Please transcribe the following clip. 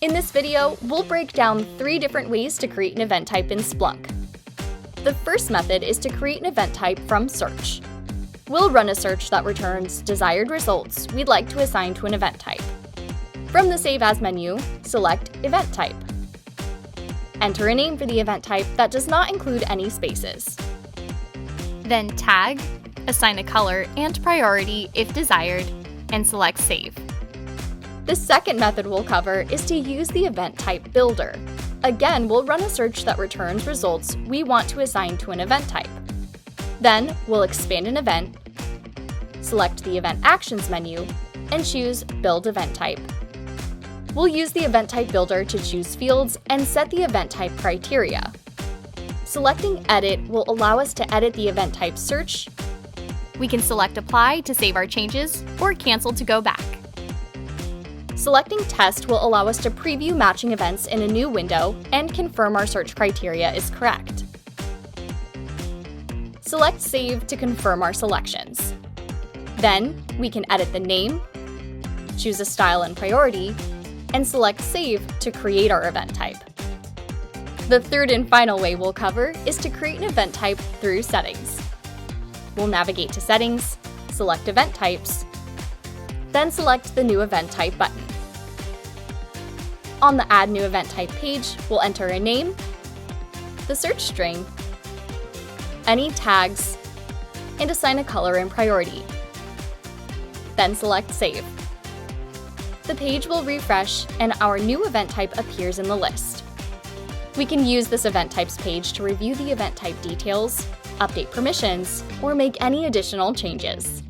In this video, we'll break down 3 different ways to create an event type in Splunk. The first method is to create an event type from search. We'll run a search that returns desired results we'd like to assign to an event type. From the Save As menu, select Event Type. Enter a name for the event type that does not include any spaces. Then tag, assign a color and priority if desired, and select Save. The second method we'll cover is to use the event type builder. Again, we'll run a search that returns results we want to assign to an event type. Then, we'll expand an event, select the Event Actions menu, and choose Build Event Type. We'll use the event type builder to choose fields and set the event type criteria. Selecting Edit will allow us to edit the event type search. We can select Apply to save our changes or Cancel to go back. Selecting Test will allow us to preview matching events in a new window and confirm our search criteria is correct. Select Save to confirm our selections. Then, we can edit the name, choose a style and priority, and select Save to create our event type. The third and final way we'll cover is to create an event type through Settings. We'll navigate to Settings, select Event Types, then select the New Event Type button. On the Add New Event Type page, we'll enter a name, the search string, any tags, and assign a color and priority. Then select Save. The page will refresh and our new event type appears in the list. We can use this event types page to review the event type details, update permissions, or make any additional changes.